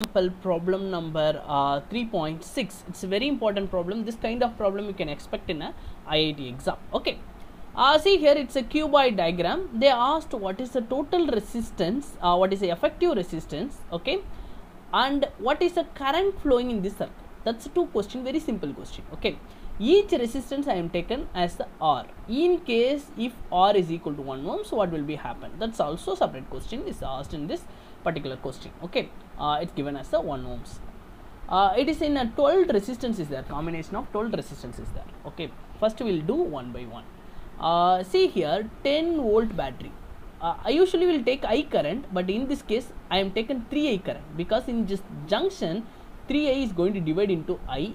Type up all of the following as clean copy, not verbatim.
Example problem number 3.6. It's a very important problem. This kind of problem you can expect in a IIT exam. Okay. See here, it's a cuboid diagram. They asked what is the total resistance, what is the effective resistance, okay, and what is the current flowing in this circuit. That's two question, very simple question. Okay. Each resistance I am taken as the R. In case if R is equal to 1 ohm, so what will be happen? That's also separate question is asked in this particular question. Okay, it's given as the 1 ohms. It is in a 12 resistance is there, combination of 12 resistance is there. Okay, first we will do one by one. See here, 10 volt battery. I usually will take I current, but in this case I am taken 3I current, because in this junction 3I is going to divide into I.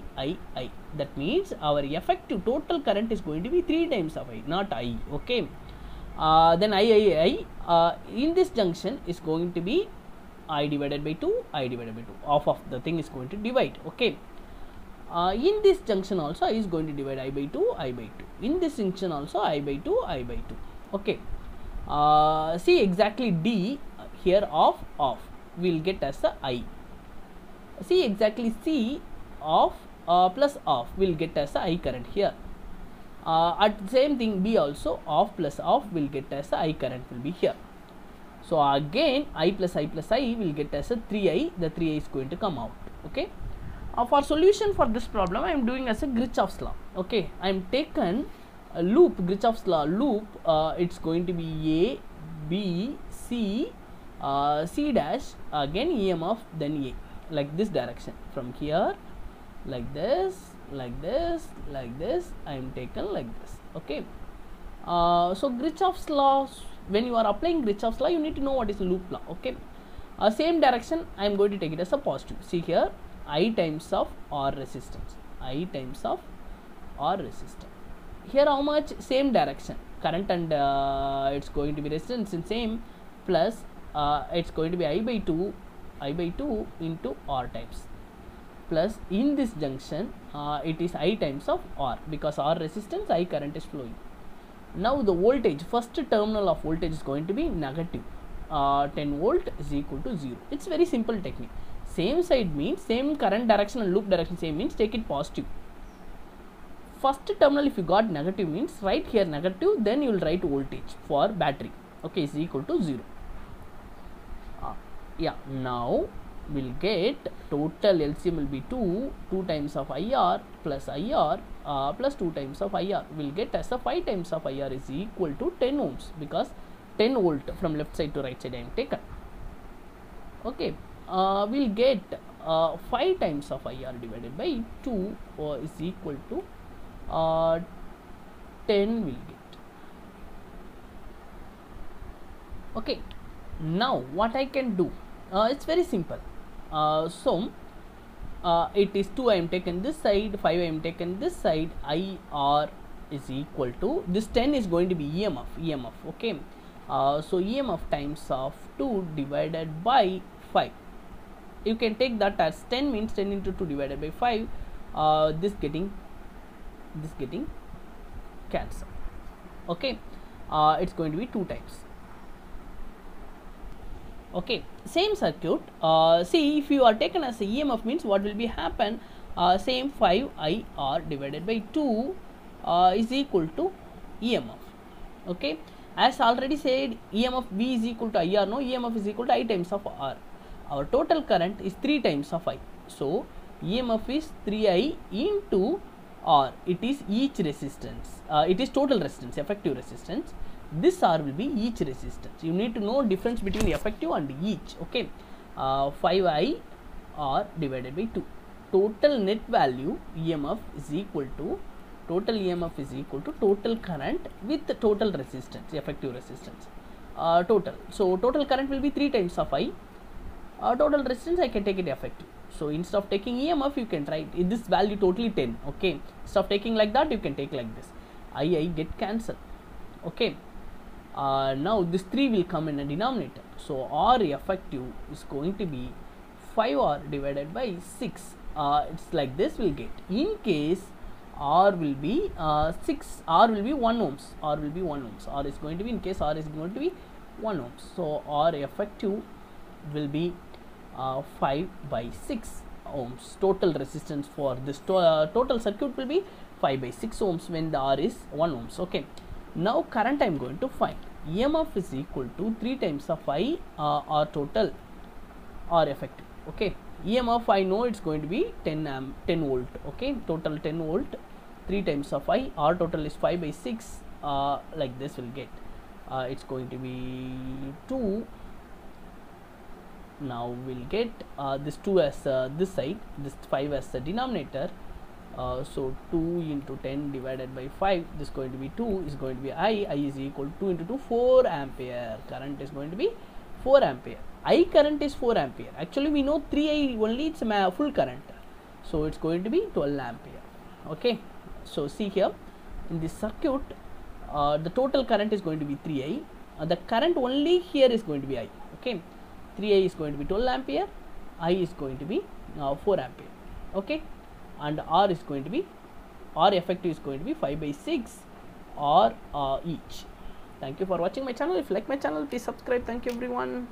That means our effective total current is going to be 3 times of I, not I. Okay. Then I in this junction is going to be I divided by 2, I divided by 2. Half of the thing is going to divide. Okay. In this junction also I is going to divide I by 2, I by 2. In this junction also I by 2, I by 2. Okay. See exactly D here of we will get as the I. See exactly C of plus off will get as the I current here. At the same thing B also off plus off will get as the I current will be here. So again I plus I will get as a 3I, the 3I is going to come out. Okay. For solution for this problem I am doing as a Kirchhoff's law. Okay, I am taken a loop, Kirchhoff's law loop, it's going to be A, B, C, C dash, again EMF, then A, like this direction, from here like this, like this, like this, I am taken like this. Okay. So Kirchhoff's law, when you are applying Kirchhoff's law, you need to know what is loop law. Okay. Same direction I am going to take it as a positive. See here, I times of R resistance, I times of R resistance. Here how much? Same direction, current and it's going to be resistance in same, plus it's going to be I by 2 into R times, plus in this junction it is I times of R, because R resistance, I current is flowing. Now the voltage, first terminal of voltage is going to be negative, 10 volt is equal to 0. It's very simple technique. Same side means same current direction and loop direction same means take it positive. First terminal if you got negative means write here negative, then you will write voltage for battery. Okay, is equal to 0. Yeah, now we'll get total LCM will be 2 times of IR plus IR plus 2 times of IR will get as a 5 times of IR is equal to 10 ohms, because 10 volt from left side to right side I am taken. Okay, we'll get 5 times of IR divided by 2 is equal to 10 will get. Okay, now what I can do, it's very simple. So it is 2 I am taken this side, 5 I am taken this side, IR is equal to, this 10 is going to be EMF. Okay. So EMF times of 2 divided by 5. You can take that as 10 means 10 into 2 divided by 5. This getting cancelled. Okay. It's going to be 2 times. Okay, same circuit. See, if you are taken as a EMF means what will be happen, same 5 IR divided by 2 is equal to EMF. Okay, as already said, EMF V is equal to IR. No, EMF is equal to I times of R. Our total current is 3 times of I. So EMF is 3I into R. It is each resistance. It is total resistance, effective resistance. This R will be each resistance. You need to know difference between effective and each. Okay, 5I R divided by 2. Total net value EMF is equal to, total EMF is equal to total current with the total resistance, effective resistance, total. So total current will be 3 times of I. Total resistance I can take it effective. So instead of taking EMF you can write this value totally 10. Okay, instead of taking like that you can take like this. I get cancelled. Okay. Now this 3 will come in a denominator. So R effective is going to be 5R divided by 6. It's like this will get. In case R will be 6, R will be 1 ohms. R will be 1 ohms. R is going to be, in case R is going to be 1 ohms. So R effective will be 5 by 6 ohms. Total resistance for this total circuit will be 5 by 6 ohms when the R is 1 ohms. Okay, now current I am going to find. EMF is equal to 3 times of I R total or effective. Okay, EMF I know it's going to be 10 volt. Okay, total 10 volt, 3 times of I, R total is 5 by 6, like this will get, it's going to be 2. Now we'll get this 2 as this side, this 5 as the denominator, so 2 into 10 divided by 5, this is going to be 2, is going to be I is equal to 2 into 2, 4 ampere. Current is going to be 4 ampere. I current is 4 ampere. Actually we know 3I only, it's a full current, so it's going to be 12 ampere. Okay, so see here in this circuit, the total current is going to be 3I, the current only here is going to be I. Okay, 3I is going to be 12 ampere, I is going to be 4 ampere. Okay, and R is going to be, R effective is going to be 5 by 6 or each. Thank you for watching my channel. If you like my channel, please subscribe. Thank you everyone.